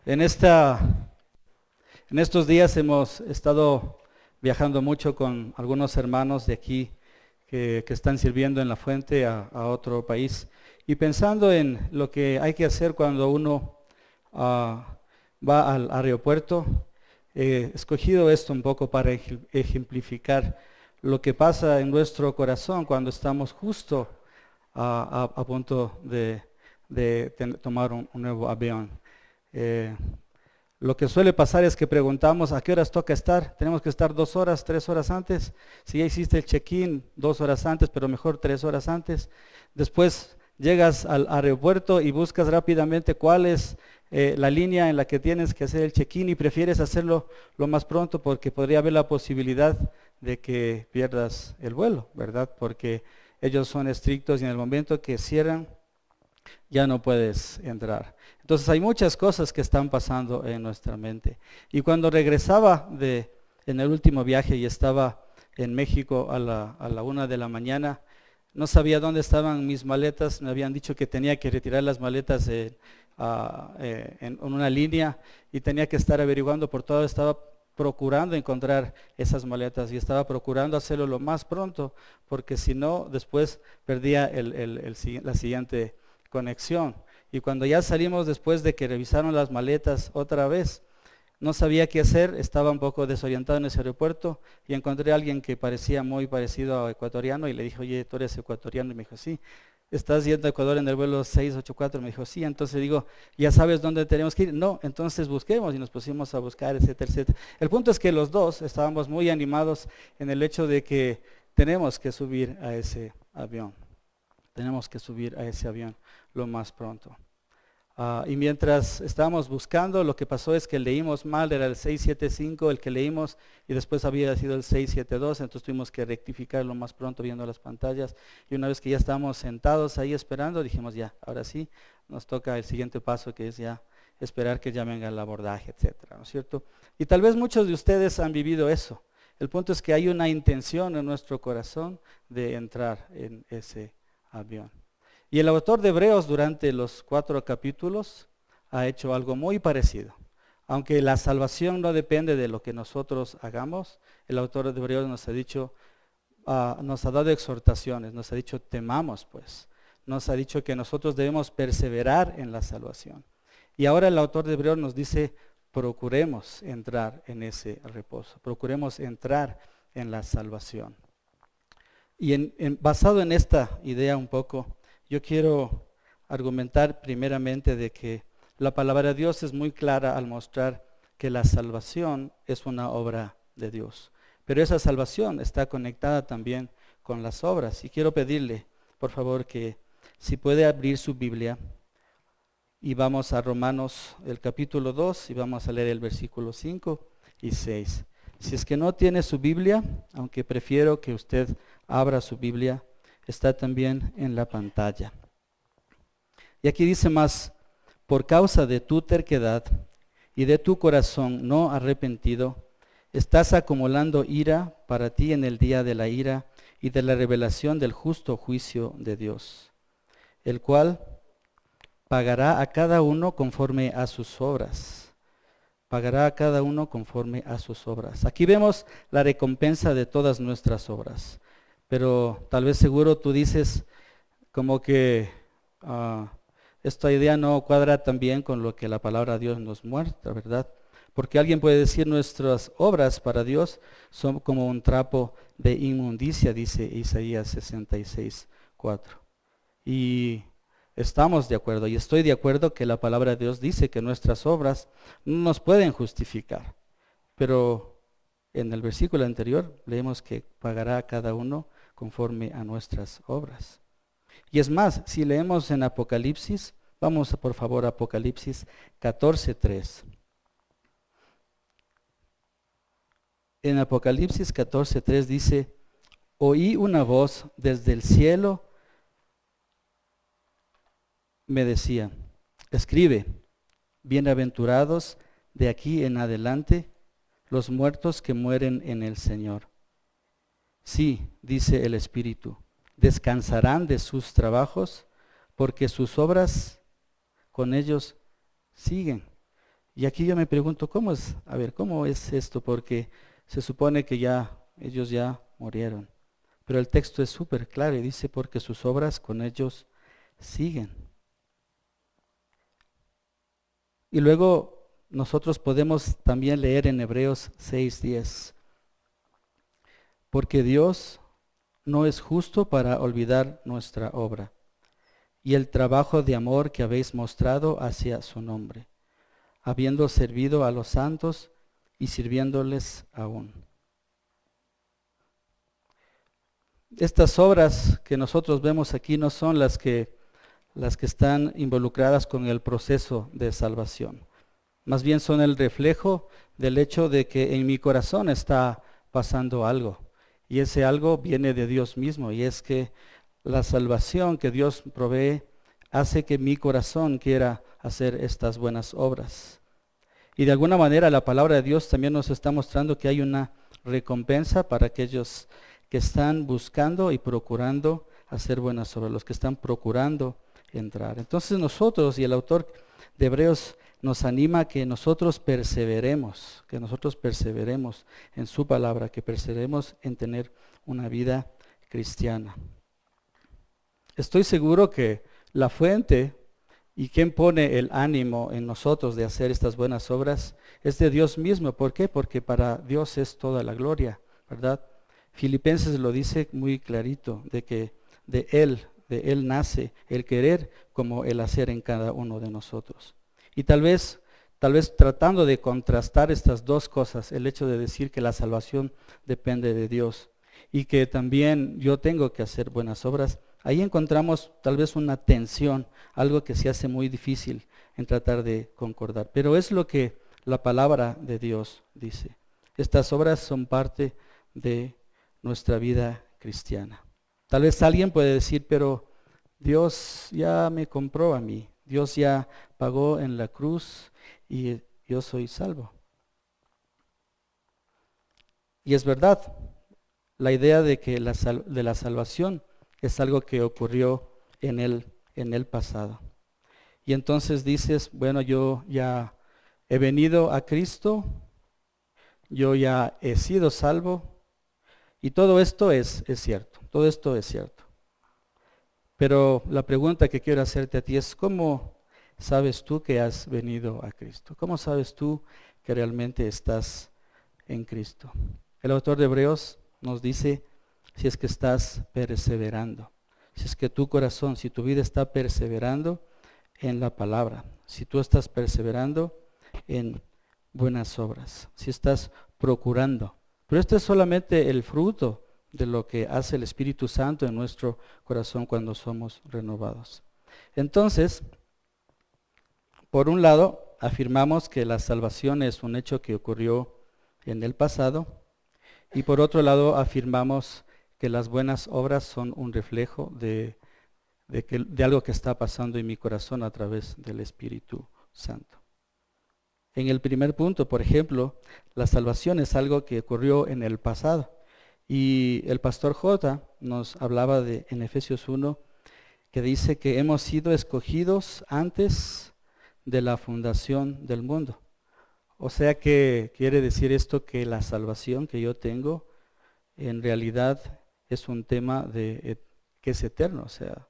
En esta, en estos días hemos estado viajando mucho con algunos hermanos de aquí que están sirviendo en la fuente a otro país y pensando en lo que hay que hacer cuando uno va al aeropuerto. He escogido esto un poco para ejemplificar lo que pasa en nuestro corazón cuando estamos justo a punto de tomar un nuevo avión. Eh, lo que suele pasar es que preguntamos a qué horas toca estar. Tenemos que estar 2 horas, 3 horas antes. Si ya hiciste el check-in 2 horas antes, pero mejor 3 horas antes. Después llegas al aeropuerto y buscas rápidamente cuál es la línea en la que tienes que hacer el check-in y prefieres hacerlo lo más pronto porque podría haber la posibilidad de que pierdas el vuelo, ¿verdad? Porque ellos son estrictos y en el momento que cierran ya no puedes entrar. Entonces hay muchas cosas que están pasando en nuestra mente. Y cuando regresaba en el último viaje y estaba en México a la 1 de la mañana, no sabía dónde estaban mis maletas. Me habían dicho que tenía que retirar las maletas en una línea y tenía que estar averiguando por todo. Estaba procurando encontrar esas maletas y estaba procurando hacerlo lo más pronto, porque si no, después perdía la siguiente conexión. Y cuando ya salimos después de que revisaron las maletas otra vez, no sabía qué hacer, estaba un poco desorientado en ese aeropuerto y encontré a alguien que parecía muy parecido a ecuatoriano y le dije, oye, ¿tú eres ecuatoriano? Y me dijo, sí. ¿Estás yendo a Ecuador en el vuelo 684? Me dijo, sí. Entonces digo, ¿ya sabes dónde tenemos que ir? No, entonces busquemos y nos pusimos a buscar, etcétera, etcétera. El punto es que los dos estábamos muy animados en el hecho de que tenemos que subir a ese avión. Tenemos que subir a ese avión lo más pronto. Y mientras estábamos buscando, lo que pasó es que leímos mal, era el 675 el que leímos y después había sido el 672, entonces tuvimos que rectificar lo más pronto viendo las pantallas. Y una vez que ya estábamos sentados ahí esperando, dijimos ya, ahora sí, nos toca el siguiente paso que es ya esperar que ya venga el abordaje, etcétera, ¿no es cierto? Y tal vez muchos de ustedes han vivido eso. El punto es que hay una intención en nuestro corazón de entrar en ese avión. Y el autor de Hebreos durante los 4 capítulos ha hecho algo muy parecido. Aunque la salvación no depende de lo que nosotros hagamos, el autor de Hebreos nos ha dicho, nos ha dado exhortaciones, nos ha dicho temamos pues, nos ha dicho que nosotros debemos perseverar en la salvación. Y ahora el autor de Hebreos nos dice, procuremos entrar en ese reposo, procuremos entrar en la salvación. Y basado en esta idea un poco, yo quiero argumentar primeramente de que la palabra de Dios es muy clara al mostrar que la salvación es una obra de Dios. Pero esa salvación está conectada también con las obras. Y quiero pedirle, por favor, que si puede abrir su Biblia y vamos a Romanos el capítulo 2 y vamos a leer el versículo 5 y 6. Si es que no tiene su Biblia, aunque prefiero que usted abra su Biblia, está también en la pantalla. Y aquí dice más, por causa de tu terquedad y de tu corazón no arrepentido, estás acumulando ira para ti en el día de la ira y de la revelación del justo juicio de Dios, el cual pagará a cada uno conforme a sus obras. Pagará a cada uno conforme a sus obras. Aquí vemos la recompensa de todas nuestras obras. Pero tal vez seguro tú dices como que esta idea no cuadra tan bien con lo que la palabra de Dios nos muestra, ¿verdad? Porque alguien puede decir nuestras obras para Dios son como un trapo de inmundicia, dice Isaías 66:4. Y estamos de acuerdo, y estoy de acuerdo que la palabra de Dios dice que nuestras obras no nos pueden justificar. Pero en el versículo anterior leemos que pagará a cada uno conforme a nuestras obras. Y es más, si leemos en Apocalipsis, vamos por favor a Apocalipsis 14:3. En Apocalipsis 14:3 dice, oí una voz desde el cielo, me decía, escribe, bienaventurados de aquí en adelante los muertos que mueren en el Señor. Sí, dice el Espíritu, descansarán de sus trabajos porque sus obras con ellos siguen. Y aquí yo me pregunto, ¿cómo es? A ver, ¿cómo es esto? Porque se supone que ellos ya murieron. Pero el texto es súper claro y dice, porque sus obras con ellos siguen. Y luego nosotros podemos también leer en Hebreos 6:10, porque Dios no es justo para olvidar nuestra obra y el trabajo de amor que habéis mostrado hacia su nombre, habiendo servido a los santos y sirviéndoles aún. Estas obras que nosotros vemos aquí no son las que están involucradas con el proceso de salvación. Más bien son el reflejo del hecho de que en mi corazón está pasando algo. Y ese algo viene de Dios mismo. Y es que la salvación que Dios provee hace que mi corazón quiera hacer estas buenas obras. Y de alguna manera la palabra de Dios también nos está mostrando que hay una recompensa para aquellos que están buscando y procurando hacer buenas obras, los que están procurando entrar. Entonces nosotros, y el autor de Hebreos nos anima a que nosotros perseveremos en su palabra, que perseveremos en tener una vida cristiana. Estoy seguro que la fuente y quien pone el ánimo en nosotros de hacer estas buenas obras es de Dios mismo. ¿Por qué? Porque para Dios es toda la gloria, ¿verdad? Filipenses lo dice muy clarito, de que de Él nace el querer como el hacer en cada uno de nosotros. Y tal vez tratando de contrastar estas dos cosas, el hecho de decir que la salvación depende de Dios y que también yo tengo que hacer buenas obras, ahí encontramos tal vez una tensión, algo que se hace muy difícil en tratar de concordar. Pero es lo que la palabra de Dios dice. Estas obras son parte de nuestra vida cristiana. Tal vez alguien puede decir, pero Dios ya me compró a mí, Dios ya pagó en la cruz y yo soy salvo. Y es verdad, la idea de que de la salvación es algo que ocurrió en el pasado. Y entonces dices, bueno, yo ya he venido a Cristo, yo ya he sido salvo, y todo esto es cierto, todo esto es cierto. Pero la pregunta que quiero hacerte a ti es, ¿cómo sabes tú que has venido a Cristo? ¿Cómo sabes tú que realmente estás en Cristo? El autor de Hebreos nos dice, si es que estás perseverando, si es que tu corazón, si tu vida está perseverando en la palabra, si tú estás perseverando en buenas obras, si estás procurando. Pero esto es solamente el fruto de lo que hace el Espíritu Santo en nuestro corazón cuando somos renovados. Entonces, por un lado, afirmamos que la salvación es un hecho que ocurrió en el pasado, y por otro lado, afirmamos que las buenas obras son un reflejo de algo que está pasando en mi corazón a través del Espíritu Santo. En el primer punto, por ejemplo, la salvación es algo que ocurrió en el pasado. Y el pastor J nos hablaba en Efesios 1, que dice que hemos sido escogidos antes de la fundación del mundo. O sea que quiere decir esto que la salvación que yo tengo en realidad es un tema que es eterno, o sea,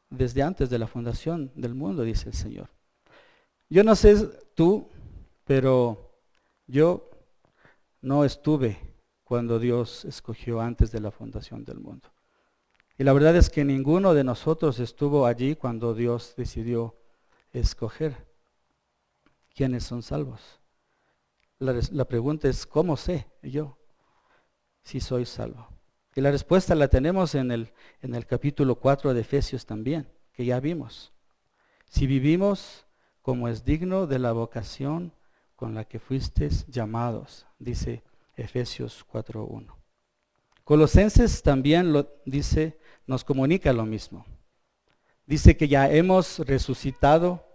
desde antes de la fundación del mundo, dice el Señor. Yo no sé tú, pero yo no estuve cuando Dios escogió antes de la fundación del mundo. Y la verdad es que ninguno de nosotros estuvo allí cuando Dios decidió escoger quiénes son salvos. La pregunta es, ¿cómo sé yo si soy salvo? Y la respuesta la tenemos en el capítulo 4 de Efesios también, que ya vimos. Si vivimos como es digno de la vocación con la que fuisteis llamados, dice Efesios 4:1. Colosenses también lo dice, nos comunica lo mismo. Dice que ya hemos resucitado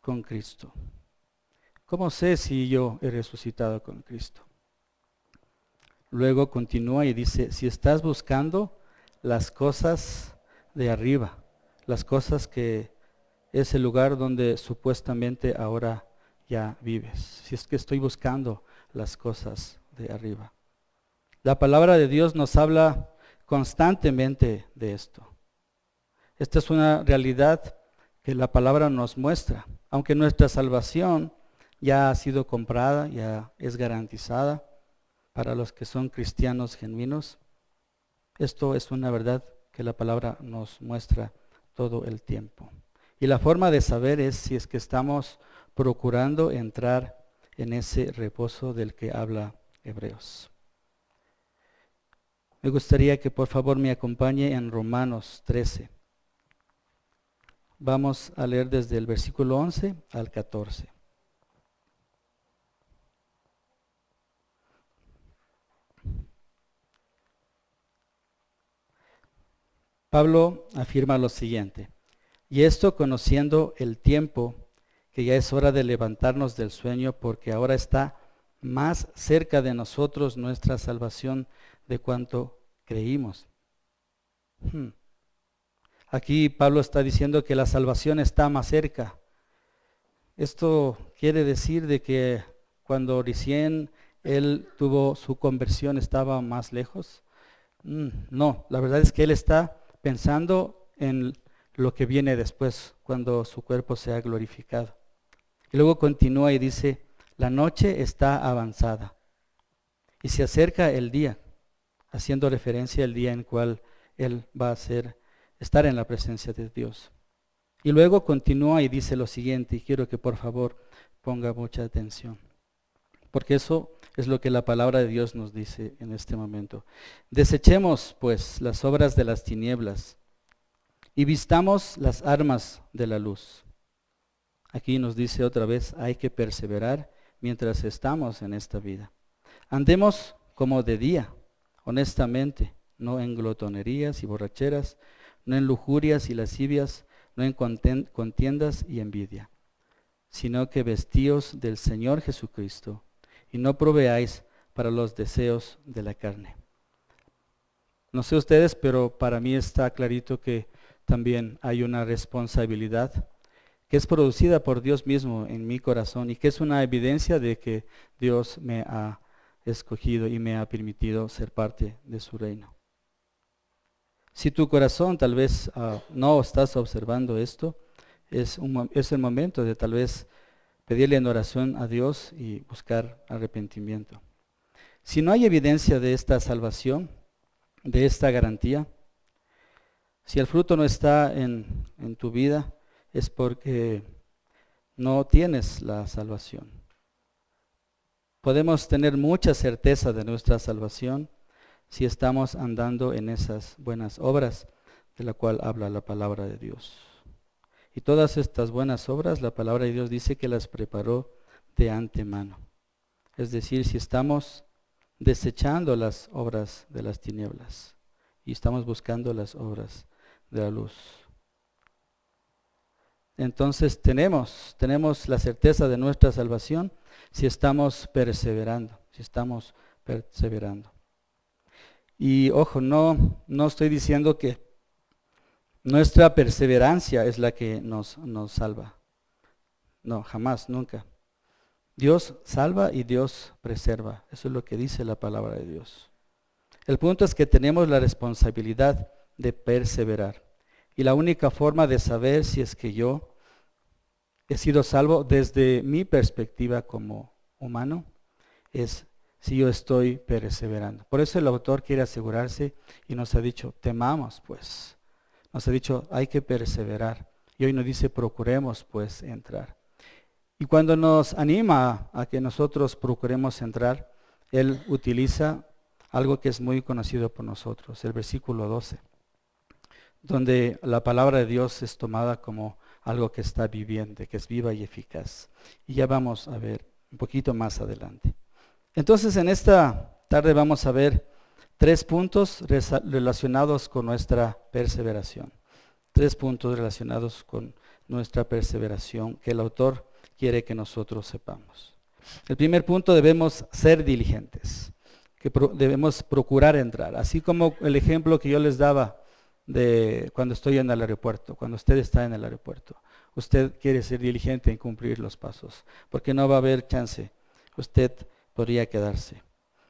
con Cristo. ¿Cómo sé si yo he resucitado con Cristo? Luego continúa y dice, si estás buscando las cosas de arriba, las cosas que es el lugar donde supuestamente ahora ya vives. Si es que estoy buscando las cosas de arriba. La palabra de Dios nos habla constantemente de esto. Esta es una realidad que la palabra nos muestra. Aunque nuestra salvación ya ha sido comprada, ya es garantizada para los que son cristianos genuinos, esto es una verdad que la palabra nos muestra todo el tiempo. Y la forma de saber es si es que estamos procurando entrar en ese reposo del que habla Hebreos. Me gustaría que por favor me acompañe en Romanos 13. Vamos a leer desde el versículo 11 al 14. Pablo afirma lo siguiente: y esto conociendo el tiempo, que ya es hora de levantarnos del sueño, porque ahora está más cerca de nosotros nuestra salvación de cuanto creímos. Aquí Pablo está diciendo que la salvación está más cerca. Esto quiere decir de que cuando recién él tuvo su conversión estaba más lejos. No, la verdad es que él está pensando en lo que viene después, cuando su cuerpo sea glorificado. Y luego continúa y dice, la noche está avanzada y se acerca el día, haciendo referencia al día en cual él va a estar en la presencia de Dios. Y luego continúa y dice lo siguiente, y quiero que por favor ponga mucha atención, porque eso es lo que la palabra de Dios nos dice en este momento. Desechemos pues las obras de las tinieblas y vistamos las armas de la luz. Aquí nos dice otra vez, hay que perseverar mientras estamos en esta vida. Andemos como de día, honestamente, no en glotonerías y borracheras, no en lujurias y lascivias, no en contiendas y envidia, sino que vestíos del Señor Jesucristo y no proveáis para los deseos de la carne. No sé ustedes, pero para mí está clarito que también hay una responsabilidad que es producida por Dios mismo en mi corazón y que es una evidencia de que Dios me ha escogido y me ha permitido ser parte de su reino. Si tu corazón tal vez no estás observando esto, es el momento de tal vez pedirle en oración a Dios y buscar arrepentimiento. Si no hay evidencia de esta salvación, de esta garantía, si el fruto no está en tu vida, es porque no tienes la salvación. Podemos tener mucha certeza de nuestra salvación si estamos andando en esas buenas obras de la cual habla la palabra de Dios. Y todas estas buenas obras, la palabra de Dios dice que las preparó de antemano. Es decir, si estamos desechando las obras de las tinieblas y estamos buscando las obras de la luz, entonces tenemos la certeza de nuestra salvación si estamos perseverando, Y ojo, no estoy diciendo que nuestra perseverancia es la que nos salva. No, jamás, nunca. Dios salva y Dios preserva. Eso es lo que dice la palabra de Dios. El punto es que tenemos la responsabilidad de perseverar. Y la única forma de saber si es que yo he sido salvo desde mi perspectiva como humano es si yo estoy perseverando. Por eso el autor quiere asegurarse y nos ha dicho, temamos pues. Nos ha dicho, hay que perseverar. Y hoy nos dice, procuremos pues entrar. Y cuando nos anima a que nosotros procuremos entrar, él utiliza algo que es muy conocido por nosotros, el versículo 12, donde la palabra de Dios es tomada como algo que está viviente, que es viva y eficaz. Y ya vamos a ver un poquito más adelante. Entonces en esta tarde vamos a ver 3 puntos relacionados con nuestra perseveración. 3 puntos relacionados con nuestra perseveración que el autor quiere que nosotros sepamos. El primer punto, debemos ser diligentes, que debemos procurar entrar. Así como el ejemplo que yo les daba de cuando estoy en el aeropuerto, cuando usted está en el aeropuerto. usted quiere ser diligente en cumplir los pasos, porque no va a haber chance. Usted podría quedarse.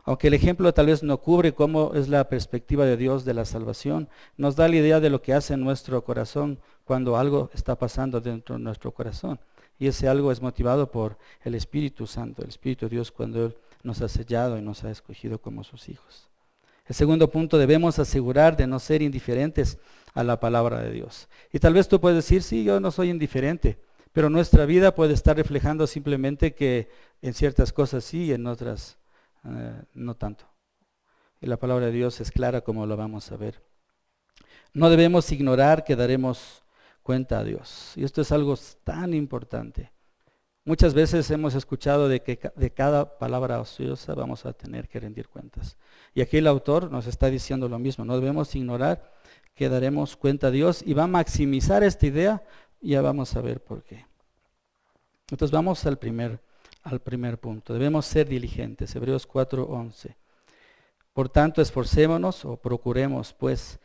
Aunque el ejemplo tal vez no cubre cómo es la perspectiva de Dios de la salvación, nos da la idea de lo que hace en nuestro corazón cuando algo está pasando dentro de nuestro corazón. Y ese algo es motivado por el Espíritu Santo, el Espíritu de Dios, cuando Él nos ha sellado y nos ha escogido como sus hijos. El segundo punto, debemos asegurar de no ser indiferentes a la palabra de Dios. Y tal vez tú puedes decir, sí, yo no soy indiferente, pero nuestra vida puede estar reflejando simplemente que en ciertas cosas sí y en otras no tanto. Y la palabra de Dios es clara, como lo vamos a ver. No debemos ignorar que daremos cuenta a Dios. Y esto es algo tan importante. Muchas veces hemos escuchado de que de cada palabra ociosa vamos a tener que rendir cuentas. Y aquí el autor nos está diciendo lo mismo. No debemos ignorar que daremos cuenta a Dios y va a maximizar esta idea y ya vamos a ver por qué. Entonces vamos al primer punto. Debemos ser diligentes. Hebreos 4:11. Por tanto, esforcémonos o procuremos, pues,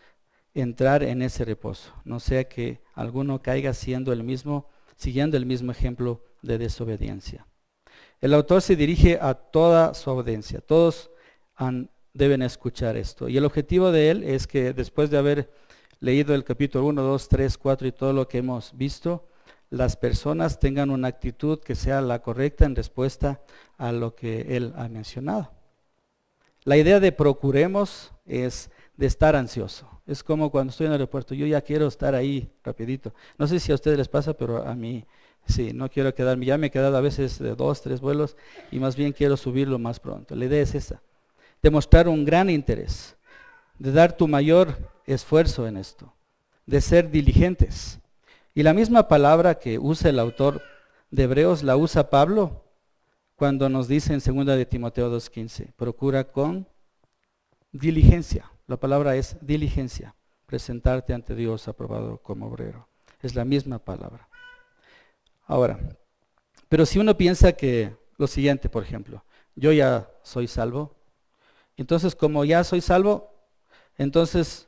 entrar en ese reposo. No sea que alguno caiga siguiendo el mismo ejemplo de desobediencia. El autor se dirige a toda su audiencia. Todos deben escuchar esto. Y el objetivo de él es que después de haber leído el capítulo 1, 2, 3, 4 y todo lo que hemos visto, las personas tengan una actitud que sea la correcta en respuesta a lo que él ha mencionado. La idea de procuremos es de estar ansioso. Es como cuando estoy en el aeropuerto, yo ya quiero estar ahí rapidito. No sé si a ustedes les pasa, pero a mí sí, no quiero quedarme. Ya me he quedado a veces de 2, 3 vuelos y más bien quiero subirlo más pronto. La idea es esa, demostrar un gran interés, de dar tu mayor esfuerzo en esto, de ser diligentes. Y la misma palabra que usa el autor de Hebreos la usa Pablo cuando nos dice en 2 de Timoteo 2:15, procura con diligencia. La palabra es diligencia, presentarte ante Dios aprobado como obrero. Es la misma palabra. Ahora, pero si uno piensa que lo siguiente, por ejemplo, yo ya soy salvo, entonces como ya soy salvo, entonces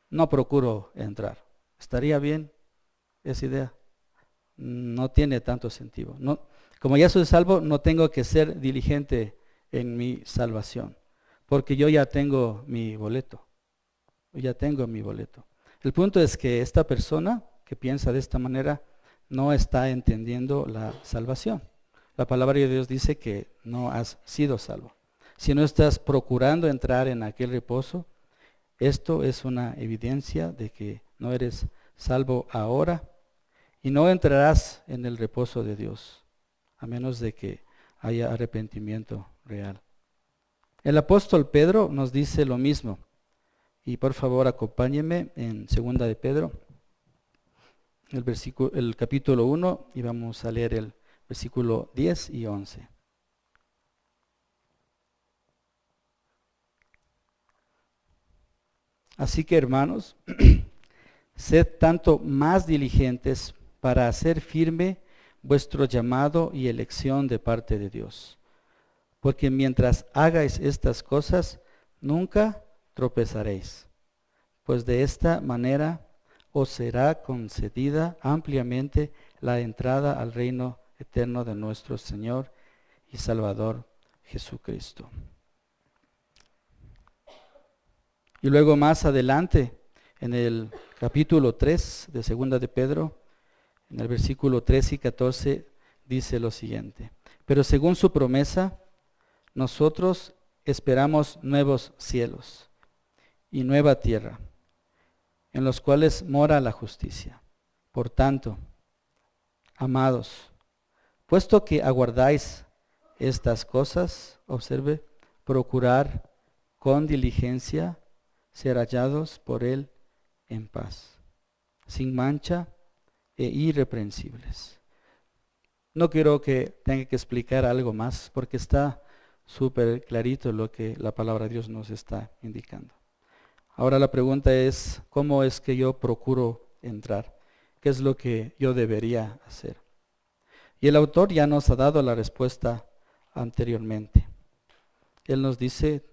no procuro entrar. ¿Estaría bien esa idea? No tiene tanto sentido. No, como ya soy salvo, no tengo que ser diligente en mi salvación, porque yo ya tengo mi boleto. Ya tengo mi boleto. El punto es que esta persona que piensa de esta manera no está entendiendo la salvación. La palabra de Dios dice que no has sido salvo. Si no estás procurando entrar en aquel reposo, esto es una evidencia de que no eres salvo ahora y no entrarás en el reposo de Dios, a menos de que haya arrepentimiento real. El apóstol Pedro nos dice lo mismo. Y por favor acompáñenme en 2 de Pedro, el capítulo 1, y vamos a leer el versículo 10 y 11. Así que hermanos, sed tanto más diligentes para hacer firme vuestro llamado y elección de parte de Dios. Porque mientras hagáis estas cosas, nunca tropezaréis, pues de esta manera os será concedida ampliamente la entrada al reino eterno de nuestro Señor y Salvador Jesucristo. Y luego más adelante, en el capítulo 3 de 2 de Pedro, en el versículo 13 y 14, dice lo siguiente: pero según su promesa, nosotros esperamos nuevos cielos y nueva tierra, en los cuales mora la justicia. Por tanto, amados, puesto que aguardáis estas cosas, observe, procurar con diligencia ser hallados por Él en paz, sin mancha e irreprensibles. No quiero que tenga que explicar algo más, porque está súper clarito lo que la palabra de Dios nos está indicando. Ahora la pregunta es, ¿cómo es que yo procuro entrar? ¿Qué es lo que yo debería hacer? Y el autor ya nos ha dado la respuesta anteriormente. Él nos dice,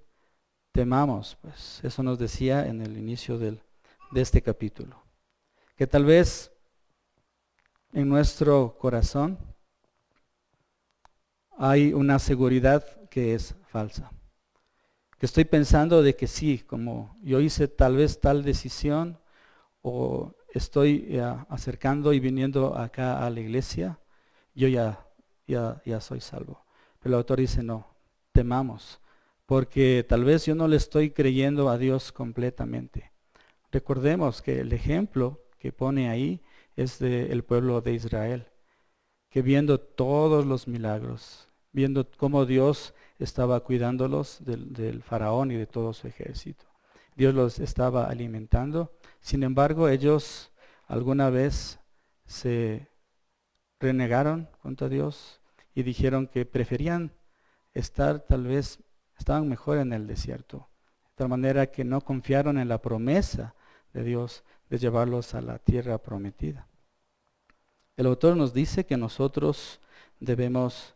temamos, pues eso nos decía en el inicio de este capítulo, que tal vez en nuestro corazón hay una seguridad que es falsa. Que estoy pensando de que sí, como yo hice tal vez tal decisión o estoy acercando y viniendo acá a la iglesia, yo ya soy salvo. Pero el autor dice no, temamos, porque tal vez yo no le estoy creyendo a Dios completamente. Recordemos que el ejemplo que pone ahí es del pueblo de Israel, que viendo todos los milagros, viendo cómo Dios estaba cuidándolos del faraón y de todo su ejército. Dios los estaba alimentando. Sin embargo, ellos alguna vez se renegaron contra Dios y dijeron que preferían estar, tal vez, estaban mejor en el desierto. De tal manera que no confiaron en la promesa de Dios de llevarlos a la tierra prometida. El autor nos dice que nosotros debemos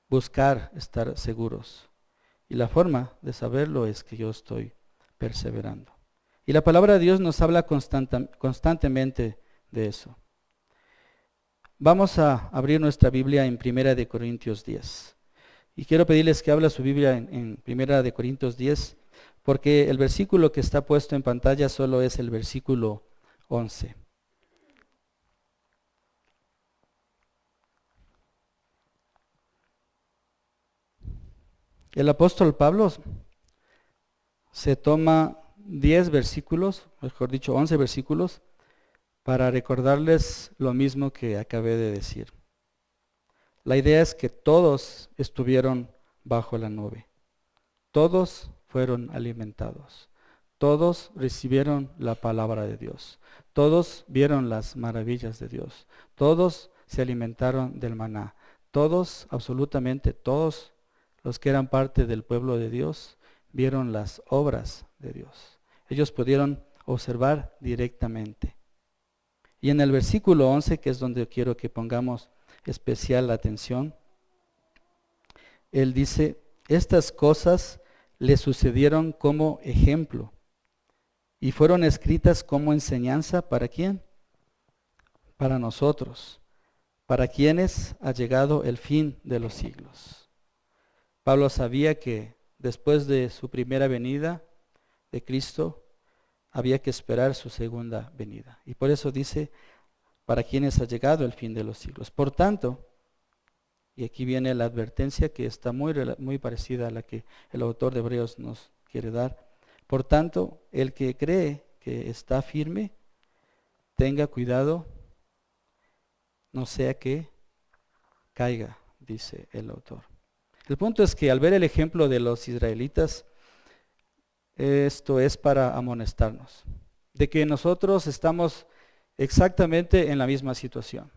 buscar estar seguros. Y la forma de saberlo es que yo estoy perseverando. Y la palabra de Dios nos habla constantemente de eso. Vamos a abrir nuestra Biblia en 1 de Corintios 10. Y quiero pedirles que abra su Biblia en 1 de Corintios 10, porque el versículo que está puesto en pantalla solo es el versículo 11. El apóstol Pablo se toma 10 versículos, mejor dicho 11 versículos, para recordarles lo mismo que acabé de decir. La idea es que todos estuvieron bajo la nube, todos fueron alimentados, todos recibieron la palabra de Dios, todos vieron las maravillas de Dios, todos se alimentaron del maná, todos, absolutamente todos los que eran parte del pueblo de Dios, vieron las obras de Dios. Ellos pudieron observar directamente. Y en el versículo 11, que es donde quiero que pongamos especial atención, él dice, estas cosas le sucedieron como ejemplo y fueron escritas como enseñanza ¿para quién? Para nosotros, para quienes ha llegado el fin de los siglos. Pablo sabía que después de su primera venida de Cristo, había que esperar su segunda venida. Y por eso dice, para quienes ha llegado el fin de los siglos. Por tanto, y aquí viene la advertencia que está muy parecida a la que el autor de Hebreos nos quiere dar. Por tanto, el que cree que está firme, tenga cuidado, no sea que caiga, dice el autor. El punto es que al ver el ejemplo de los israelitas, esto es para amonestarnos, de que nosotros estamos exactamente en la misma situación.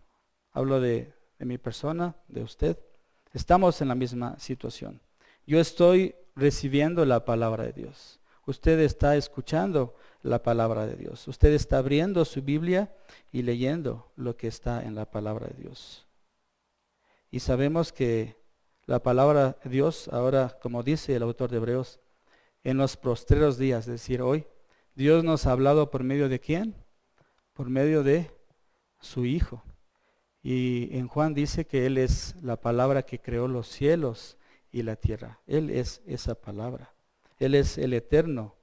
Hablo de mi persona, de usted. Estamos en la misma situación. Yo estoy recibiendo la palabra de Dios. Usted está escuchando la palabra de Dios. Usted está abriendo su Biblia y leyendo lo que está en la palabra de Dios. Y sabemos que la palabra de Dios, ahora, como dice el autor de Hebreos, en los postreros días, es decir, hoy, Dios nos ha hablado por medio de ¿quién? Por medio de su Hijo. Y en Juan dice que Él es la palabra que creó los cielos y la tierra. Él es esa palabra. Él es el eterno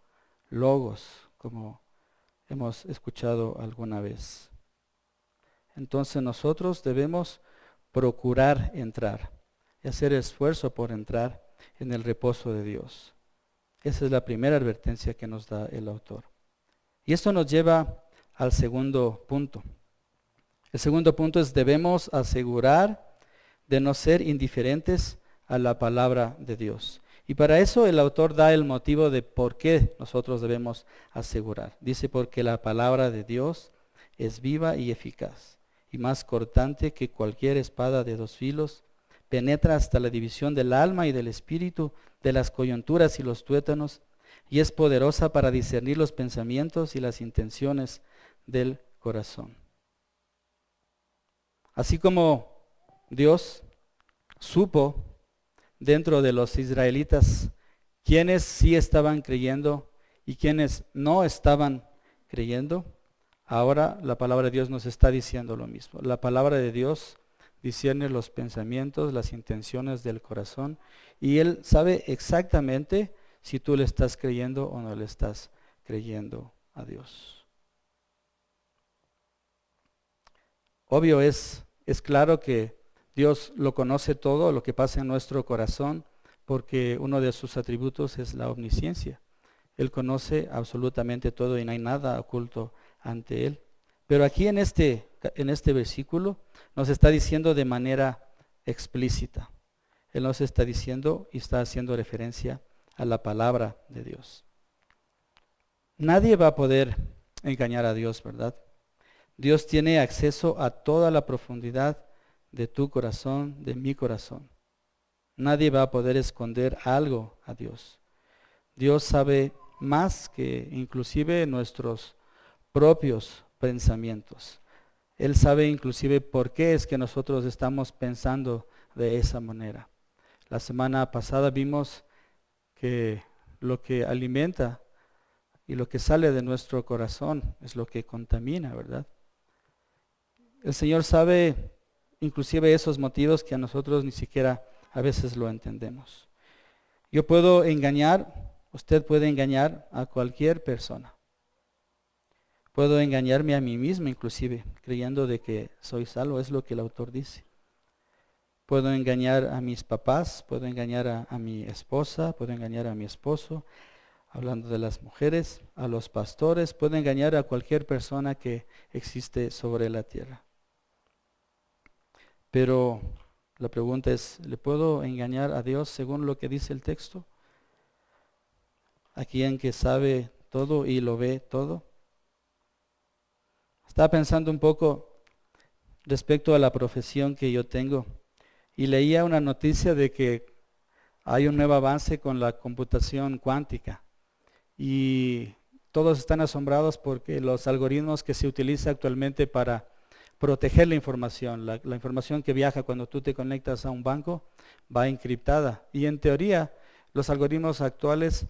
Logos, como hemos escuchado alguna vez. Entonces nosotros debemos procurar entrar y hacer esfuerzo por entrar en el reposo de Dios. Esa es la primera advertencia que nos da el autor. Y esto nos lleva al segundo punto. El segundo punto es debemos asegurar de no ser indiferentes a la palabra de Dios. Y para eso el autor da el motivo de por qué nosotros debemos asegurar. Dice, porque la palabra de Dios es viva y eficaz, y más cortante que cualquier espada de dos filos, penetra hasta la división del alma y del espíritu, de las coyunturas y los tuétanos, y es poderosa para discernir los pensamientos y las intenciones del corazón. Así como Dios supo dentro de los israelitas quienes sí estaban creyendo y quienes no estaban creyendo, Ahora la palabra de Dios nos está diciendo lo mismo. La palabra de Dios discierne los pensamientos, las intenciones del corazón, y Él sabe exactamente si tú le estás creyendo o no le estás creyendo a Dios. Obvio es claro que Dios lo conoce todo, lo que pasa en nuestro corazón, porque uno de sus atributos es la omnisciencia. Él conoce absolutamente todo y no hay nada oculto ante Él. Pero aquí en este versículo nos está diciendo de manera explícita. Él nos está diciendo y está haciendo referencia a la palabra de Dios. Nadie va a poder engañar a Dios, ¿verdad? Dios tiene acceso a toda la profundidad de tu corazón, de mi corazón. Nadie va a poder esconder algo a Dios. Dios sabe más que inclusive nuestros propios pensamientos. Él sabe inclusive por qué es que nosotros estamos pensando de esa manera. La semana pasada vimos que lo que alimenta y lo que sale de nuestro corazón es lo que contamina, ¿verdad? El Señor sabe inclusive esos motivos que a nosotros ni siquiera a veces lo entendemos. Yo puedo engañar, usted puede engañar a cualquier persona. Puedo engañarme a mí mismo inclusive, creyendo de que soy salvo, es lo que el autor dice. Puedo engañar a mis papás, puedo engañar a mi esposa, puedo engañar a mi esposo, hablando de las mujeres, a los pastores, puedo engañar a cualquier persona que existe sobre la tierra. Pero la pregunta es, ¿le puedo engañar a Dios según lo que dice el texto? ¿A quien que sabe todo y lo ve todo? Estaba pensando un poco respecto a la profesión que yo tengo y leía una noticia de que hay un nuevo avance con la computación cuántica y todos están asombrados porque los algoritmos que se utilizan actualmente para proteger la información, la información que viaja cuando tú te conectas a un banco va encriptada y en teoría los algoritmos actuales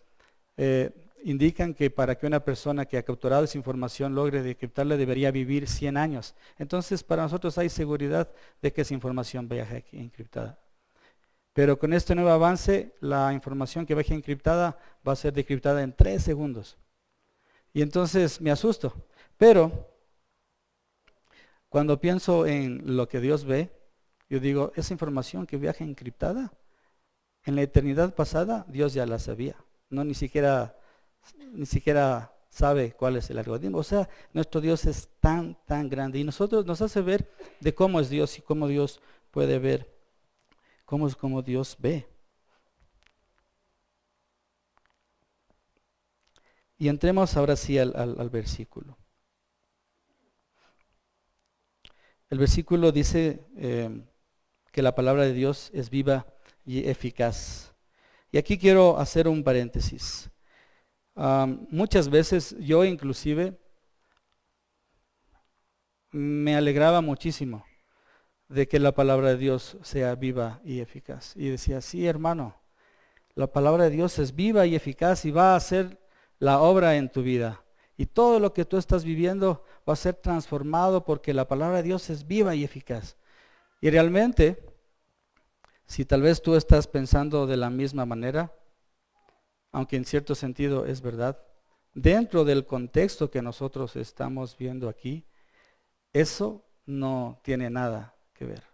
indican que para que una persona que ha capturado esa información logre decriptarla debería vivir 100 años. Entonces para nosotros hay seguridad de que esa información viaje encriptada. Pero con este nuevo avance, la información que viaje encriptada va a ser decriptada en 3 segundos. Y entonces me asusto. Pero cuando pienso en lo que Dios ve, yo digo, esa información que viaja encriptada, en la eternidad pasada Dios ya la sabía. No ni siquiera sabe cuál es el algoritmo. O sea, nuestro Dios es tan grande y nosotros nos hace ver de cómo es Dios y cómo Dios puede ver, cómo es como Dios ve. Y entremos ahora sí al versículo. El versículo dice que la palabra de Dios es viva y eficaz. Y aquí quiero hacer un paréntesis. Muchas veces yo inclusive me alegraba muchísimo de que la palabra de Dios sea viva y eficaz. Y decía, sí hermano, la palabra de Dios es viva y eficaz y va a hacer la obra en tu vida. Y todo lo que tú estás viviendo va a ser transformado porque la palabra de Dios es viva y eficaz. Y realmente, si tal vez tú estás pensando de la misma manera, aunque en cierto sentido es verdad, dentro del contexto que nosotros estamos viendo aquí, eso no tiene nada que ver.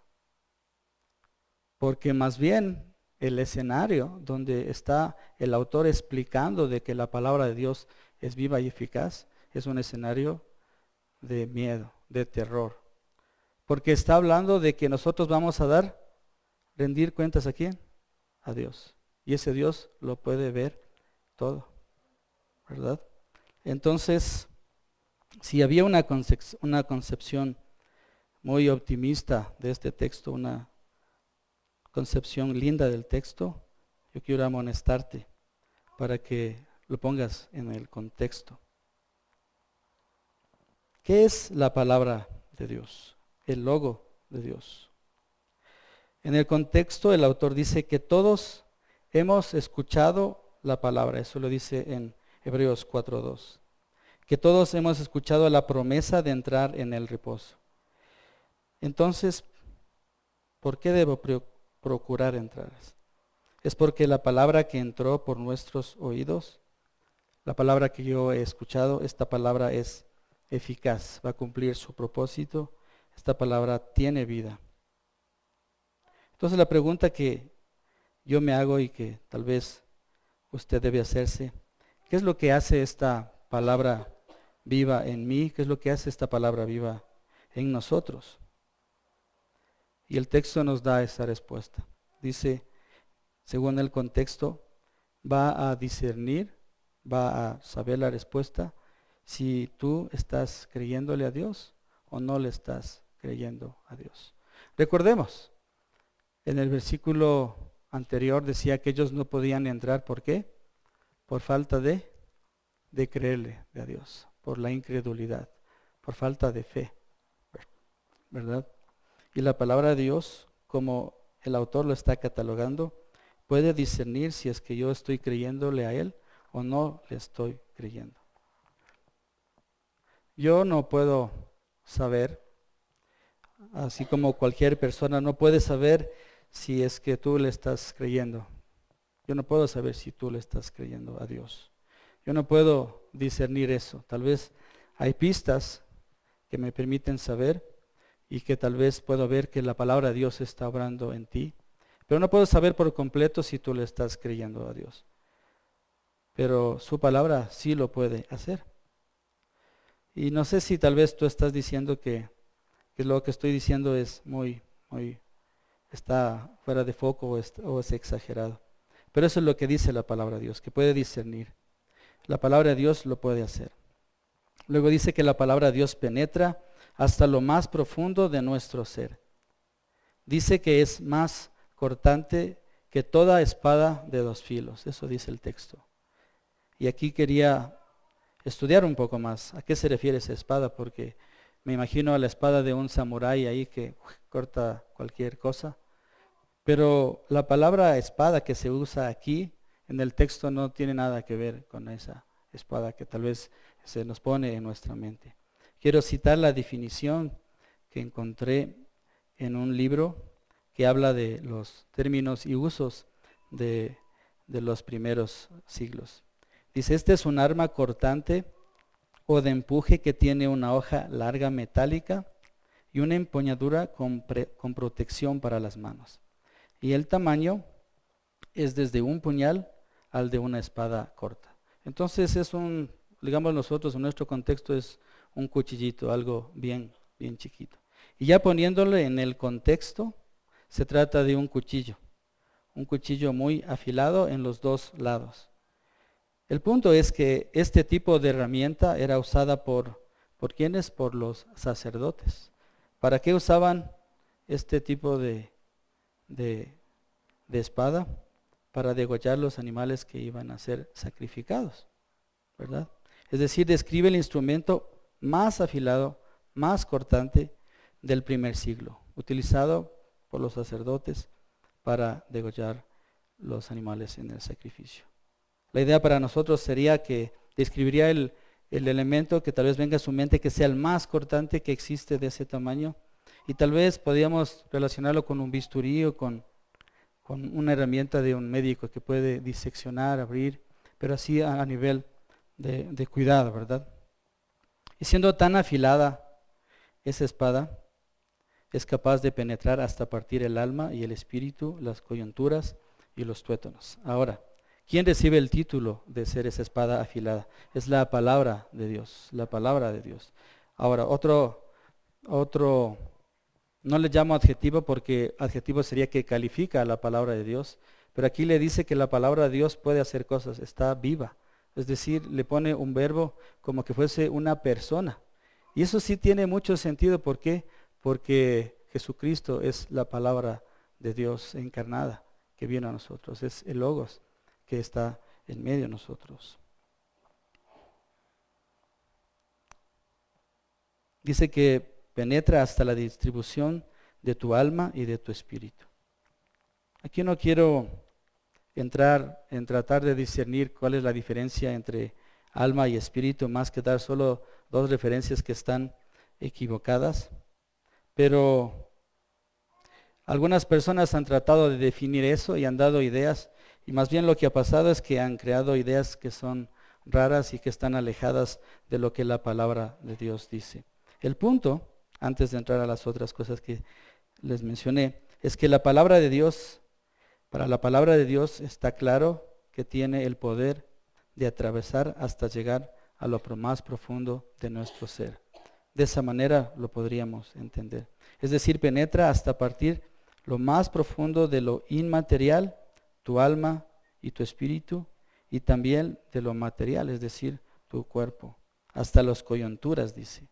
Porque más bien el escenario donde está el autor explicando de que la palabra de Dios es viva y eficaz, es un escenario de miedo, de terror. Porque está hablando de que nosotros vamos a rendir cuentas ¿a quién? A Dios. Y ese Dios lo puede ver todo, ¿verdad? Entonces, si había una concepción muy optimista de este texto, una concepción linda del texto, yo quiero amonestarte para que lo pongas en el contexto. ¿Qué es la palabra de Dios? El logo de Dios. En el contexto el autor dice que todos hemos escuchado la palabra, eso lo dice en Hebreos 4:2. que todos hemos escuchado la promesa de entrar en el reposo. Entonces, ¿por qué debo procurar entrar? Es porque la palabra que entró por nuestros oídos, la palabra que yo he escuchado, esta palabra es eficaz, va a cumplir su propósito, esta palabra tiene vida. Entonces la pregunta que yo me hago y que tal vez usted debe hacerse, ¿qué es lo que hace esta palabra viva en mí? ¿Qué es lo que hace esta palabra viva en nosotros? Y el texto nos da esa respuesta. Dice, según el contexto, va a discernir, va a saber la respuesta si tú estás creyéndole a Dios o no le estás creyendo a Dios. Recordemos, en el versículo anterior decía que ellos no podían entrar, ¿por qué? Por falta de creerle a Dios, por la incredulidad, por falta de fe, ¿verdad? Y la palabra de Dios, como el autor lo está catalogando, puede discernir si es que yo estoy creyéndole a Él o no le estoy creyendo. Yo no puedo saber, así como cualquier persona no puede saber si es que tú le estás creyendo. Yo no puedo saber si tú le estás creyendo a Dios. Yo no puedo discernir eso. Tal vez hay pistas que me permiten saber y que tal vez puedo ver que la palabra de Dios está obrando en ti. Pero no puedo saber por completo si tú le estás creyendo a Dios. Pero su palabra sí lo puede hacer. Y no sé si tal vez tú estás diciendo que lo que estoy diciendo es está fuera de foco o es exagerado. Pero eso es lo que dice la palabra de Dios, que puede discernir. La palabra de Dios lo puede hacer. Luego dice que la palabra de Dios penetra hasta lo más profundo de nuestro ser. Dice que es más cortante que toda espada de dos filos. Eso dice el texto. Y aquí quería estudiar un poco más a qué se refiere esa espada, porque me imagino a la espada de un samurái ahí que corta cualquier cosa. Pero la palabra espada que se usa aquí en el texto no tiene nada que ver con esa espada que tal vez se nos pone en nuestra mente. Quiero citar la definición que encontré en un libro que habla de los términos y usos de los primeros siglos. Dice, este es un arma cortante o de empuje que tiene una hoja larga metálica y una empuñadura con protección para las manos. Y el tamaño es desde un puñal al de una espada corta. Entonces es digamos nosotros en nuestro contexto es un cuchillito, algo bien chiquito. Y ya poniéndolo en el contexto, se trata de un cuchillo muy afilado en los dos lados. El punto es que este tipo de herramienta era usada ¿por quiénes? Por los sacerdotes. ¿Para qué usaban este tipo de espada? Para degollar los animales que iban a ser sacrificados, ¿verdad? Es decir, describe el instrumento más afilado, más cortante del primer siglo, utilizado por los sacerdotes para degollar los animales en el sacrificio. La idea para nosotros sería que describiría el elemento que tal vez venga a su mente que sea el más cortante que existe de ese tamaño, y tal vez podríamos relacionarlo con un bisturí o con una herramienta de un médico que puede diseccionar, abrir, pero así a nivel de cuidado, ¿verdad? Y siendo tan afilada esa espada, es capaz de penetrar hasta partir el alma y el espíritu, las coyunturas y los tuétanos. Ahora, ¿quién recibe el título de ser esa espada afilada? Es la palabra de Dios, la palabra de Dios. Ahora, otro no le llamo adjetivo porque adjetivo sería que califica a la palabra de Dios, pero aquí le dice que la palabra de Dios puede hacer cosas, está viva. Es decir, le pone un verbo como que fuese una persona. Y eso sí tiene mucho sentido. ¿Por qué? Porque Jesucristo es la palabra de Dios encarnada que viene a nosotros. Es el Logos que está en medio de nosotros. Dice que penetra hasta la distribución de tu alma y de tu espíritu. Aquí no quiero entrar en tratar de discernir cuál es la diferencia entre alma y espíritu, más que dar solo dos referencias que están equivocadas. Pero algunas personas han tratado de definir eso y han dado ideas, y más bien lo que ha pasado es que han creado ideas que son raras y que están alejadas de lo que la palabra de Dios dice. El punto, antes de entrar a las otras cosas que les mencioné, es que la palabra de Dios, para la palabra de Dios está claro que tiene el poder de atravesar hasta llegar a lo más profundo de nuestro ser. De esa manera lo podríamos entender. Es decir, penetra hasta partir lo más profundo de lo inmaterial, tu alma y tu espíritu, y también de lo material, es decir, tu cuerpo, hasta las coyunturas, dice.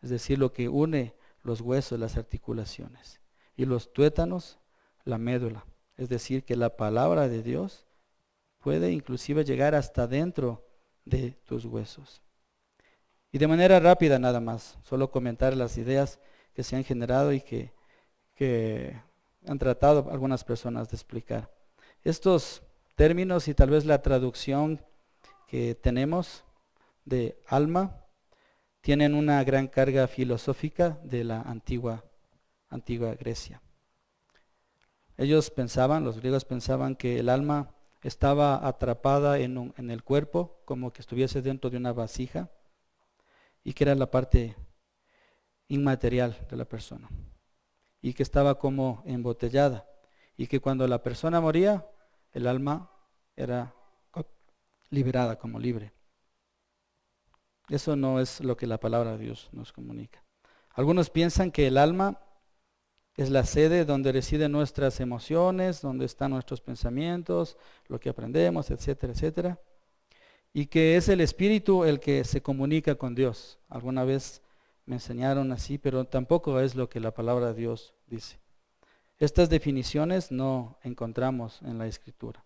Es decir, lo que une los huesos, las articulaciones, y los tuétanos, la médula. Es decir, que la palabra de Dios puede inclusive llegar hasta dentro de tus huesos. Y de manera rápida nada más, solo comentar las ideas que se han generado y que han tratado algunas personas de explicar. Estos términos y tal vez la traducción que tenemos de alma tienen una gran carga filosófica de la antigua Grecia. Ellos pensaban, los griegos pensaban que el alma estaba atrapada en el cuerpo, como que estuviese dentro de una vasija, y que era la parte inmaterial de la persona, y que estaba como embotellada, y que cuando la persona moría, el alma era liberada como libre. Eso no es lo que la palabra de Dios nos comunica. Algunos piensan que el alma es la sede donde residen nuestras emociones, donde están nuestros pensamientos, lo que aprendemos, etcétera, etcétera. Y que es el espíritu el que se comunica con Dios. Alguna vez me enseñaron así, pero tampoco es lo que la palabra de Dios dice. Estas definiciones no encontramos en la Escritura.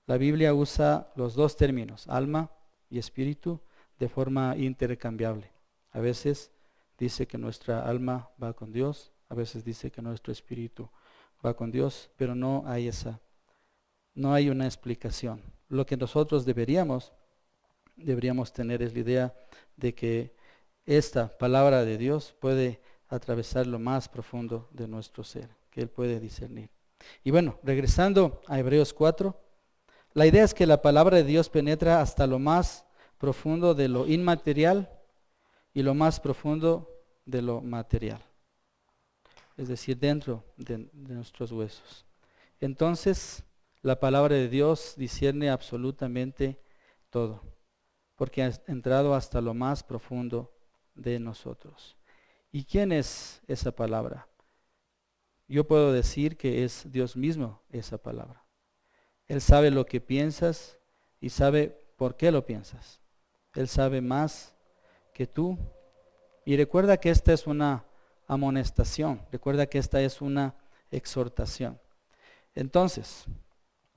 La Biblia usa los dos términos, alma y espíritu, de forma intercambiable. A veces dice que nuestra alma va con Dios, a veces dice que nuestro espíritu va con Dios, pero no hay una explicación. Lo que nosotros deberíamos tener es la idea de que esta palabra de Dios puede atravesar lo más profundo de nuestro ser, que Él puede discernir. Y bueno, regresando a Hebreos 4, la idea es que la palabra de Dios penetra hasta lo más profundo de lo inmaterial y lo más profundo de lo material. Es decir, dentro de nuestros huesos. Entonces, la palabra de Dios discierne absolutamente todo, porque ha entrado hasta lo más profundo de nosotros. ¿Y quién es esa palabra? Yo puedo decir que es Dios mismo esa palabra. Él sabe lo que piensas y sabe por qué lo piensas. Él sabe más que tú. Y recuerda que esta es una amonestación, recuerda que esta es una exhortación. Entonces,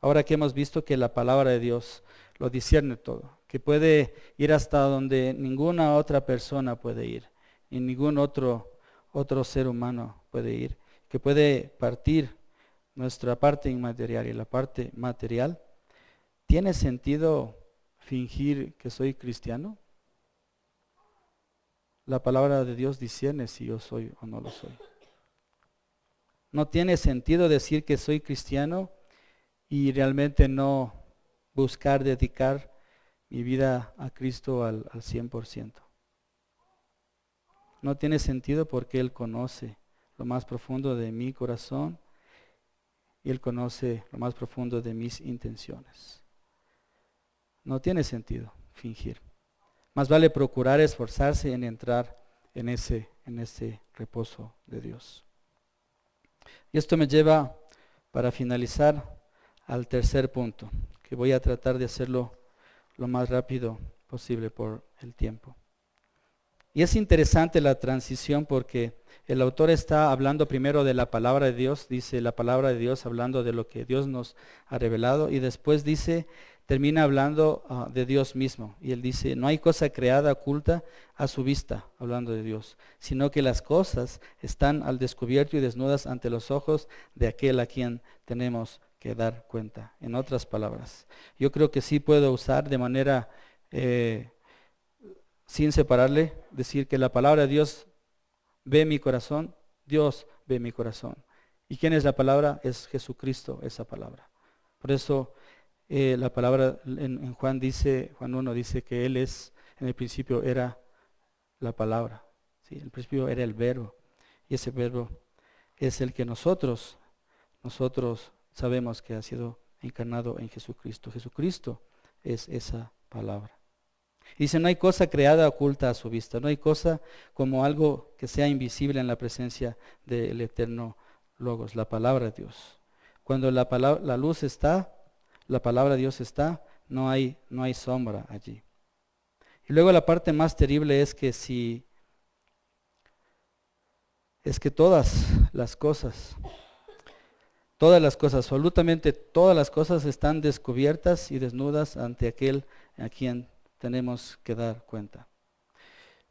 ahora que hemos visto que la palabra de Dios lo discierne todo, que puede ir hasta donde ninguna otra persona puede ir, y ningún otro ser humano puede ir, que puede partir nuestra parte inmaterial y la parte material, ¿tiene sentido fingir que soy cristiano? La palabra de Dios discierne si yo soy o no lo soy. No tiene sentido decir que soy cristiano y realmente no buscar dedicar mi vida a Cristo al 100%. No tiene sentido porque Él conoce lo más profundo de mi corazón y Él conoce lo más profundo de mis intenciones. No tiene sentido fingir. Más vale procurar esforzarse en entrar en ese reposo de Dios. Y esto me lleva, para finalizar, al tercer punto, que voy a tratar de hacerlo lo más rápido posible por el tiempo. Y es interesante la transición porque el autor está hablando primero de la palabra de Dios, dice la palabra de Dios hablando de lo que Dios nos ha revelado, y después termina hablando de Dios mismo. Y él dice, no hay cosa creada oculta a su vista, hablando de Dios, sino que las cosas están al descubierto y desnudas ante los ojos de aquel a quien tenemos que dar cuenta. En otras palabras, yo creo que sí puedo usar de manera sin separarle, decir que la palabra de Dios ve mi corazón, Dios ve mi corazón. ¿Y quién es la palabra? Es Jesucristo, esa palabra. Por eso la palabra en Juan 1 dice que Él es, en el principio era la palabra. ¿Sí? En el principio era el verbo. Y ese verbo es el que nosotros sabemos que ha sido encarnado en Jesucristo. Jesucristo es esa palabra. Dice, no hay cosa creada oculta a su vista, no hay cosa como algo que sea invisible en la presencia del eterno Logos, la palabra de Dios. Cuando la luz está, la palabra de Dios está, no hay sombra allí. Y luego la parte más terrible es que todas las cosas, absolutamente todas las cosas están descubiertas y desnudas ante aquel a quien tenemos que dar cuenta.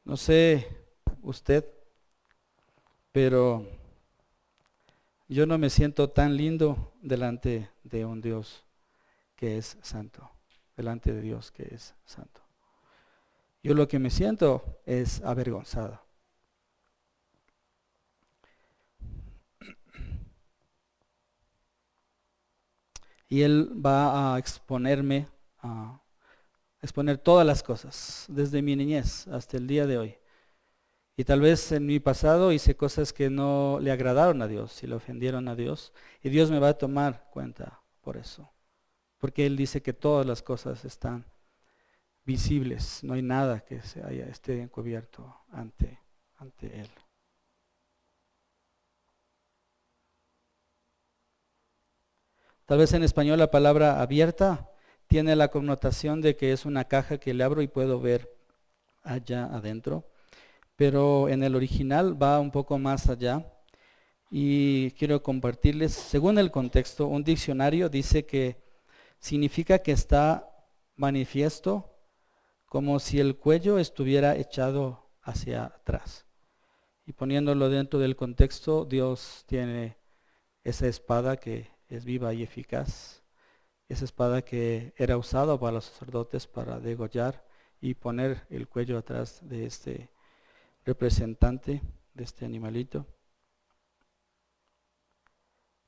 No sé usted, pero yo no me siento tan lindo delante de un Dios que es santo, delante de Dios que es santo. Yo lo que me siento es avergonzado. Y Él va a exponer todas las cosas, desde mi niñez hasta el día de hoy. Y tal vez en mi pasado hice cosas que no le agradaron a Dios y le ofendieron a Dios. Y Dios me va a tomar cuenta por eso. Porque Él dice que todas las cosas están visibles. No hay nada que esté encubierto ante Él. Tal vez en español la palabra abierta tiene la connotación de que es una caja que le abro y puedo ver allá adentro. Pero en el original va un poco más allá y quiero compartirles, según el contexto, un diccionario dice que significa que está manifiesto como si el cuello estuviera echado hacia atrás. Y poniéndolo dentro del contexto, Dios tiene esa espada que es viva y eficaz, esa espada que era usada para los sacerdotes para degollar y poner el cuello atrás de este representante, de este animalito.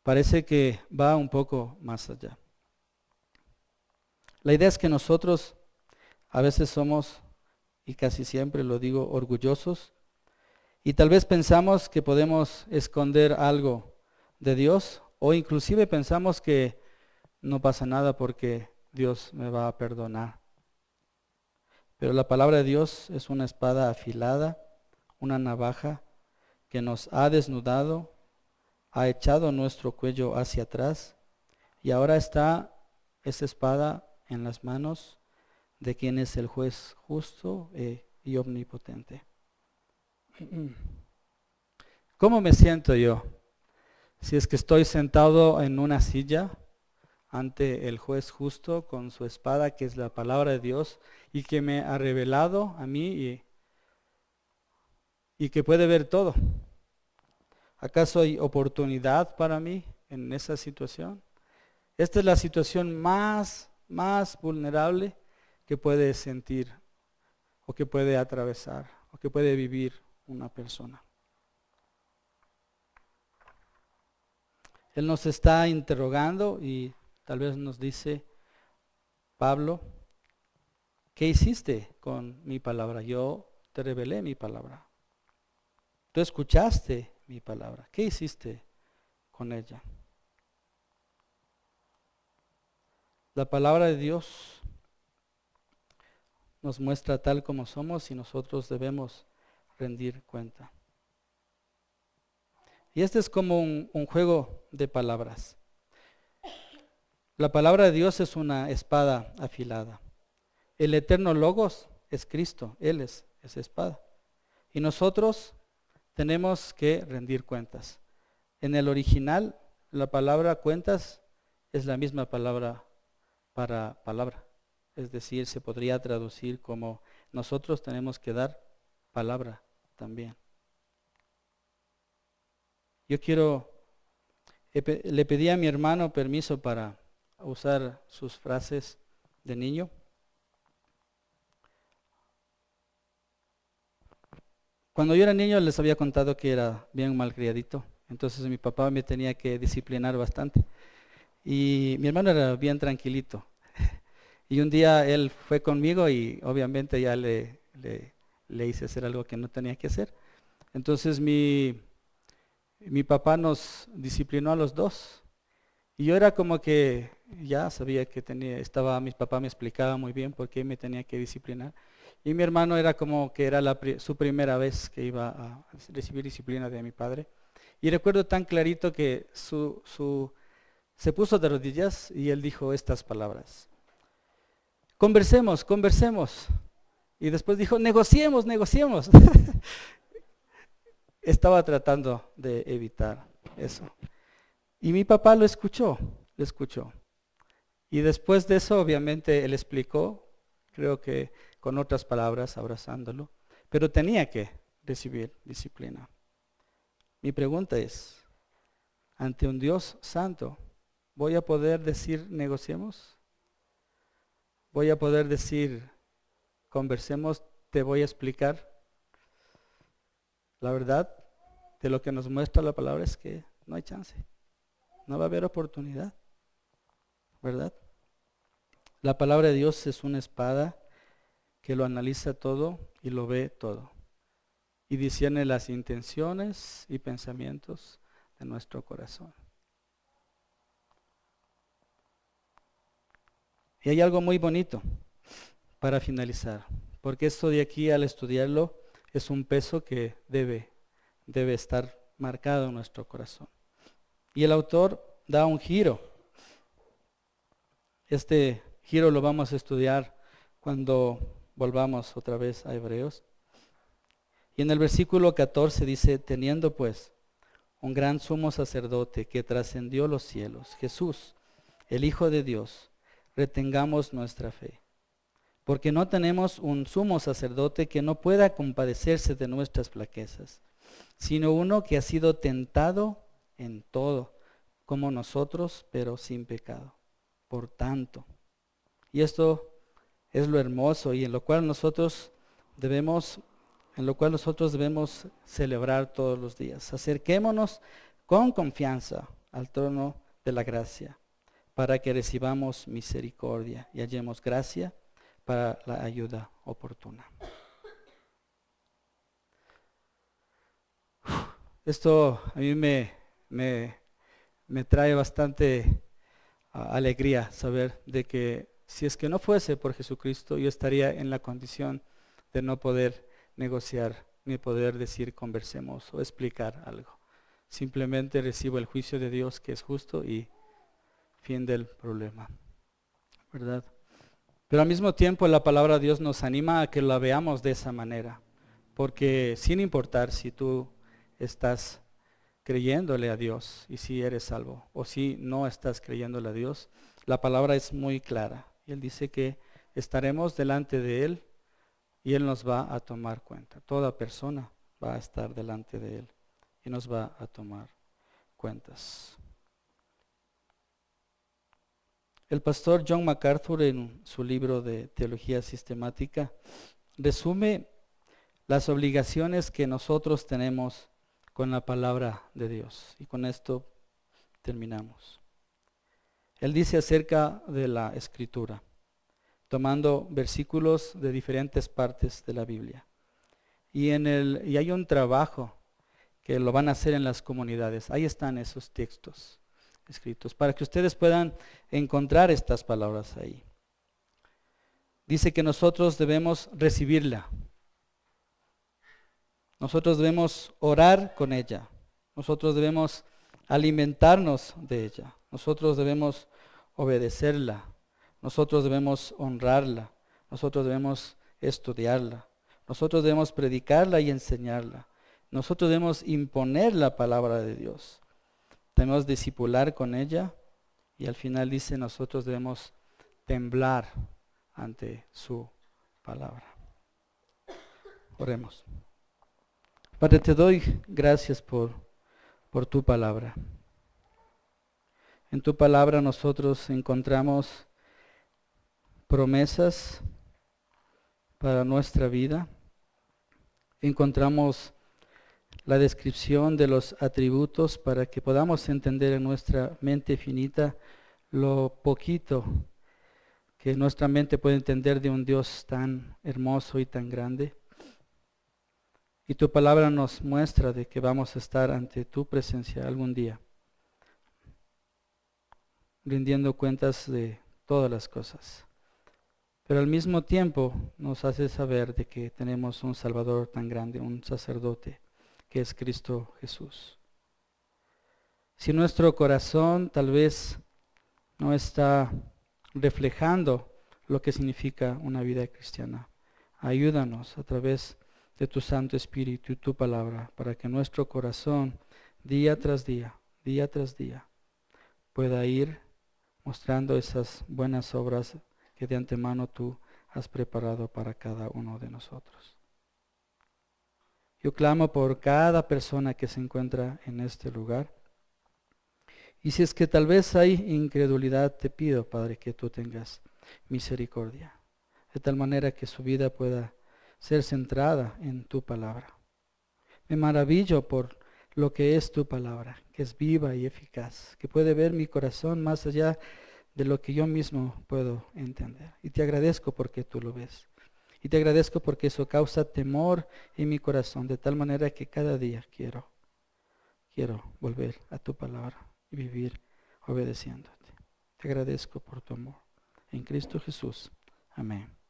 Parece que va un poco más allá. La idea es que nosotros a veces somos, y casi siempre lo digo, orgullosos, y tal vez pensamos que podemos esconder algo de Dios, o inclusive pensamos que no pasa nada porque Dios me va a perdonar. Pero la palabra de Dios es una espada afilada, una navaja que nos ha desnudado, ha echado nuestro cuello hacia atrás y ahora está esa espada en las manos de quien es el juez justo y omnipotente. ¿Cómo me siento yo? Si es que estoy sentado en una silla ante el juez justo con su espada, que es la palabra de Dios, y que me ha revelado a mí y que puede ver todo. ¿Acaso hay oportunidad para mí en esa situación? Esta es la situación más vulnerable que puede sentir o que puede atravesar o que puede vivir una persona. Él nos está interrogando y tal vez nos dice, Pablo, ¿qué hiciste con mi palabra? Yo te revelé mi palabra. Tú escuchaste mi palabra. ¿Qué hiciste con ella? La palabra de Dios nos muestra tal como somos y nosotros debemos rendir cuenta. Y este es como un juego de palabras. La palabra de Dios es una espada afilada. El eterno Logos es Cristo, Él es esa espada. Y nosotros tenemos que rendir cuentas. En el original, la palabra cuentas es la misma palabra para palabra. Es decir, se podría traducir como nosotros tenemos que dar palabra también. Le pedí a mi hermano permiso para usar sus frases de niño. Cuando yo era niño les había contado que era bien malcriadito, entonces mi papá me tenía que disciplinar bastante. Y mi hermano era bien tranquilito. Y un día él fue conmigo y obviamente ya le hice hacer algo que no tenía que hacer. Entonces mi papá nos disciplinó a los dos. Y yo era como que ya sabía que mi papá me explicaba muy bien por qué me tenía que disciplinar. Y mi hermano era como que era su primera vez que iba a recibir disciplina de mi padre. Y recuerdo tan clarito que se puso de rodillas y él dijo estas palabras: conversemos, conversemos. Y después dijo, negociemos, negociemos. Estaba tratando de evitar eso. Y mi papá lo escuchó. Y después de eso, obviamente, él explicó, creo que con otras palabras, abrazándolo, pero tenía que recibir disciplina. Mi pregunta es, ante un Dios santo, ¿voy a poder decir negociemos? ¿Voy a poder decir conversemos, te voy a explicar? La verdad de lo que nos muestra la palabra es que no hay chance, no va a haber oportunidad, ¿verdad? La palabra de Dios es una espada que lo analiza todo y lo ve todo y discierne las intenciones y pensamientos de nuestro corazón. Y hay algo muy bonito para finalizar, porque esto de aquí al estudiarlo es un peso que debe estar marcado en nuestro corazón. Y el autor da un giro. Este giro lo vamos a estudiar cuando volvamos otra vez a Hebreos. Y en el versículo 14 dice, teniendo pues un gran sumo sacerdote que trascendió los cielos, Jesús, el Hijo de Dios, retengamos nuestra fe. Porque no tenemos un sumo sacerdote que no pueda compadecerse de nuestras flaquezas, sino uno que ha sido tentado en todo, como nosotros, pero sin pecado. Por tanto, y esto es lo hermoso y en lo cual nosotros debemos celebrar todos los días. Acerquémonos con confianza al trono de la gracia, para que recibamos misericordia y hallemos gracia para la ayuda oportuna. Esto a mí me trae bastante alegría saber de que si es que no fuese por Jesucristo, yo estaría en la condición de no poder negociar, ni poder decir conversemos o explicar algo. Simplemente recibo el juicio de Dios que es justo y fin del problema, ¿verdad? Pero al mismo tiempo la palabra de Dios nos anima a que la veamos de esa manera, porque sin importar si tú estás creyéndole a Dios y si eres salvo o si no estás creyéndole a Dios, la palabra es muy clara. Y Él dice que estaremos delante de Él y Él nos va a tomar cuenta. Toda persona va a estar delante de Él y nos va a tomar cuentas. El pastor John MacArthur en su libro de Teología Sistemática resume las obligaciones que nosotros tenemos con la palabra de Dios. Y con esto terminamos. Él dice acerca de la Escritura, tomando versículos de diferentes partes de la Biblia. Y hay un trabajo que lo van a hacer en las comunidades. Ahí están esos textos escritos, para que ustedes puedan encontrar estas palabras ahí. Dice que nosotros debemos recibirla. Nosotros debemos orar con ella. Nosotros debemos alimentarnos de ella. Nosotros debemos obedecerla. Nosotros debemos honrarla. Nosotros debemos estudiarla. Nosotros debemos predicarla y enseñarla. Nosotros debemos imponer la palabra de Dios. Debemos discipular con ella. Y al final dice, nosotros debemos temblar ante su palabra. Oremos. Padre, te doy gracias por tu palabra. En tu palabra nosotros encontramos promesas para nuestra vida. encontramos la descripción de los atributos para que podamos entender en nuestra mente finita lo poquito que nuestra mente puede entender de un Dios tan hermoso y tan grande. Y tu palabra nos muestra de que vamos a estar ante tu presencia algún día, rindiendo cuentas de todas las cosas. Pero al mismo tiempo nos hace saber de que tenemos un Salvador tan grande, un sacerdote, que es Cristo Jesús. Si nuestro corazón tal vez no está reflejando lo que significa una vida cristiana, ayúdanos a través de tu Santo Espíritu y tu palabra para que nuestro corazón día tras día pueda ir mostrando esas buenas obras que de antemano tú has preparado para cada uno de nosotros. Yo clamo por cada persona que se encuentra en este lugar. Y si es que tal vez hay incredulidad, te pido, Padre, que tú tengas misericordia, de tal manera que su vida pueda ser centrada en tu palabra. Me maravillo por lo que es tu palabra, que es viva y eficaz, que puede ver mi corazón más allá de lo que yo mismo puedo entender. Y te agradezco porque tú lo ves. Y te agradezco porque eso causa temor en mi corazón, de tal manera que cada día quiero volver a tu palabra y vivir obedeciéndote. Te agradezco por tu amor. En Cristo Jesús. Amén.